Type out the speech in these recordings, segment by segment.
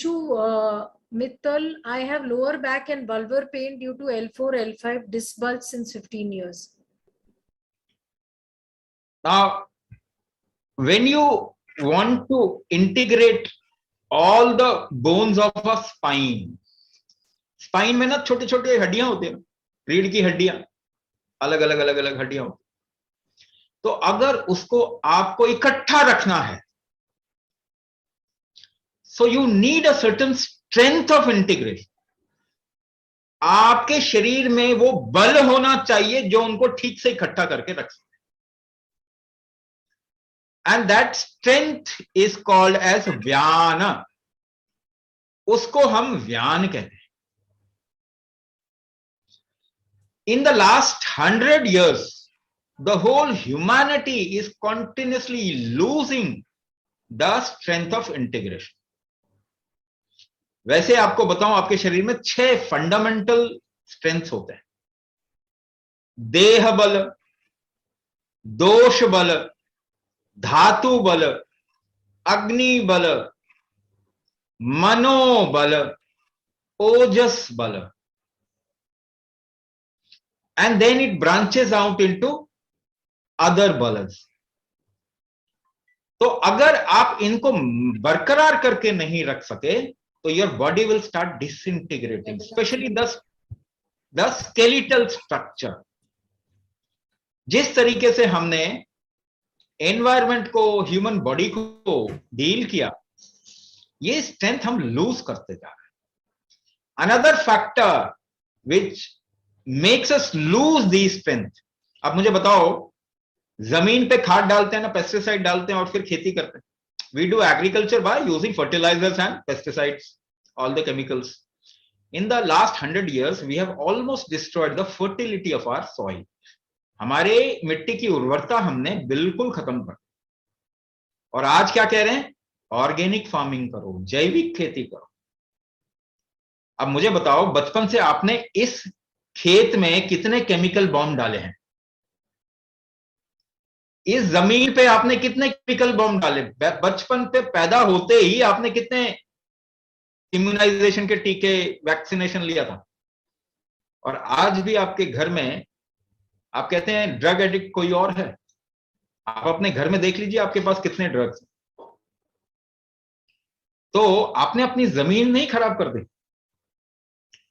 Anshu, Mittal, I have lower back and bulbar pain due to L4, L5 disc bulge since 15 years. Now, when you want to integrate all the bones of a spine, spine में ना छोटे छोटे हड्डियां होती हैं, रीढ़ की हड्डियां, अलग अलग अलग अलग हड्डियां होती। तो अगर उसको आपको इकट्ठा रखना है, so you need a certain strength of integration. आपके शरीर में वो बल होना चाहिए जो उनको ठीक से इकट्ठा करके रख सके, and that strength is called as व्यान। उसको हम व्यान कहते हैं। In the last 100 years, the whole humanity is continuously losing the strength of integration. वैसे आपको बताऊं, आपके शरीर में 6 फंडामेंटल स्ट्रेंथ्स होते हैं। देह बल, दोष बल, धातु बल, अग्नि बल, मनोबल, ओजस बल, and then it branches out into other balas. तो अगर आप इनको बरकरार करके नहीं रख सके तो your body will start disintegrating, especially the skeletal structure. जिस तरीके से हमने एनवायरमेंट को, ह्यूमन बॉडी को डील किया, ये स्ट्रेंथ हम लूज करते जा रहे हैं। Another factor which makes us lose these strength. अब मुझे बताओ, जमीन पे खाद डालते हैं ना, पेस्टिसाइड डालते हैं और फिर खेती करते हैं। We do agriculture by using fertilizers and pesticides, all the chemicals. In the last 100 years, we have almost destroyed the fertility of our soil. हमारे मिट्टी की उर्वरता हमने बिल्कुल खत्म कर दी। और आज क्या कह रहे हैं? ऑर्गेनिक फार्मिंग करो, जैविक खेती करो। अब मुझे बताओ, बचपन से आपने इस खेत में कितने केमिकल बॉम्ब डाले हैं? इस जमीन पे आपने कितने केमिकल बॉम्ब डाले? बचपन पे पैदा होते ही आपने कितने इम्यूनाइजेशन के टीके, वैक्सीनेशन लिया था? और आज भी आपके घर में आप कहते हैं ड्रग एडिक्ट कोई और है। आप अपने घर में देख लीजिए आपके पास कितने ड्रग्स हैं। तो आपने अपनी जमीन नहीं खराब कर दी।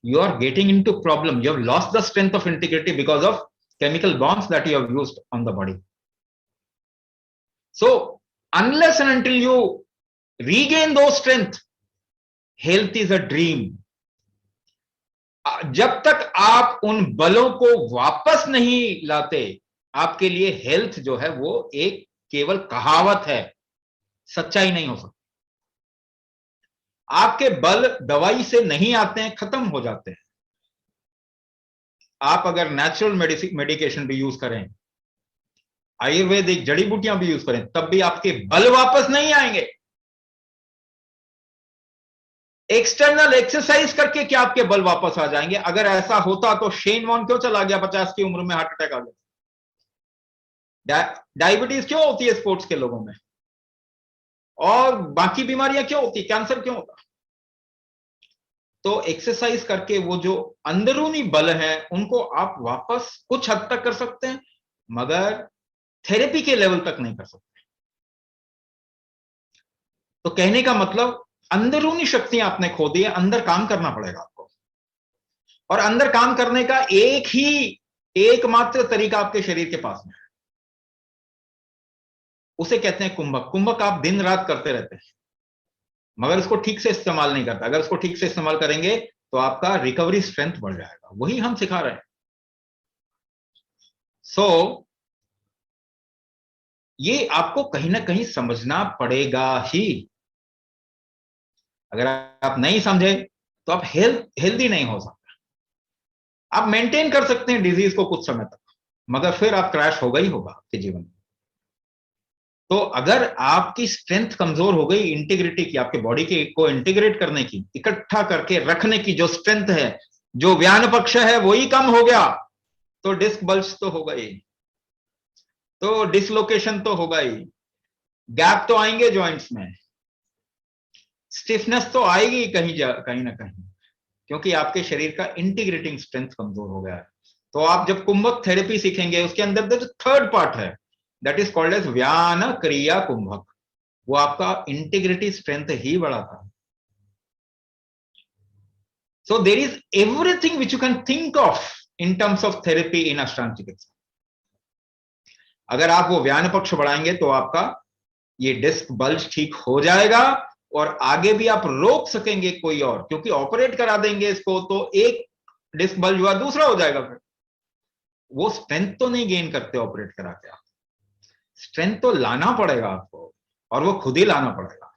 You are getting into problem. You have lost the strength of integrity because of chemical bombs that you have used on the body. So unless and until you regain those strength, health is a dream. जब तक आप उन बलों को वापस नहीं लाते, आपके लिए हेल्थ जो है वो एक केवल कहावत है, सच्चाई नहीं हो सकती। आपके बल दवाई से नहीं आते हैं, खत्म हो जाते हैं। आप अगर नेचुरल मेडिकेशन भी यूज करें, आयुर्वेदिक जड़ी बूटियां भी यूज करें, तब भी आपके बल वापस नहीं आएंगे। एक्सटर्नल एक्सरसाइज करके क्या आपके बल वापस आ जाएंगे? अगर ऐसा होता तो शेन वॉर्न क्यों चला गया 50 की उम्र में, हार्ट अटैक आ गया? डायबिटीज क्यों होती है स्पोर्ट्स के लोगों में? और बाकी बीमारियां क्यों होती, कैंसर क्यों होता? तो एक्सरसाइज करके वो जो अंदरूनी बल है उनको आप वापस कुछ हद तक कर सकते हैं, मगर थेरेपी के लेवल तक नहीं कर सकते। तो कहने का मतलब, अंदरूनी शक्तियां आपने खो दी है, अंदर काम करना पड़ेगा आपको। और अंदर काम करने का एकमात्र तरीका आपके शरीर के पास में है, उसे कहते हैं कुंभक। कुंभक आप दिन रात करते रहते हैं, मगर उसको ठीक से इस्तेमाल नहीं करता। अगर उसको ठीक से इस्तेमाल करेंगे तो आपका रिकवरी स्ट्रेंथ बढ़ जाएगा। वही हम सिखा रहे हैं। सो ये आपको कहीं ना कहीं समझना पड़ेगा ही। अगर आप नहीं समझे तो आप हेल्दी नहीं हो सकते। आप मेंटेन कर सकते हैं डिजीज को कुछ समय तक, मगर फिर आप क्रैश होगा ही होगा आपके जीवन में। तो अगर आपकी स्ट्रेंथ कमजोर हो गई, इंटीग्रिटी की, आपके बॉडी की को इंटीग्रेट करने की, इकट्ठा करके रखने की जो स्ट्रेंथ है, जो व्यान पक्ष है, वही कम हो गया, तो डिस्क बल्ज तो होगा ही, तो डिसलोकेशन तो होगा ही, गैप तो आएंगे जॉइंट्स में। स्टिफनेस तो आएगी कहीं ना कहीं, क्योंकि आपके शरीर का इंटीग्रेटिंग स्ट्रेंथ कमजोर हो गया है। तो आप जब कुंभक थेरेपी सीखेंगे, उसके अंदर जो थर्ड पार्ट है, दैट इज कॉल्ड एज व्यान क्रिया कुंभक, वो आपका इंटीग्रिटी स्ट्रेंथ ही बढ़ाता है। So there is everything which you can think of in terms of therapy in अष्टांग चिकित्सा। अगर आप वो व्यान पक्ष बढ़ाएंगे तो आपका ये डिस्क बल्ज ठीक हो जाएगा, और आगे भी आप रोक सकेंगे कोई और, क्योंकि ऑपरेट करा देंगे इसको तो एक डिस्क बल्ज हुआ दूसरा हो जाएगा। फिर वो स्ट्रेंथ तो नहीं गेन करते ऑपरेट करा के, आप स्ट्रेंथ तो लाना पड़ेगा आपको, और वो खुद ही लाना पड़ेगा।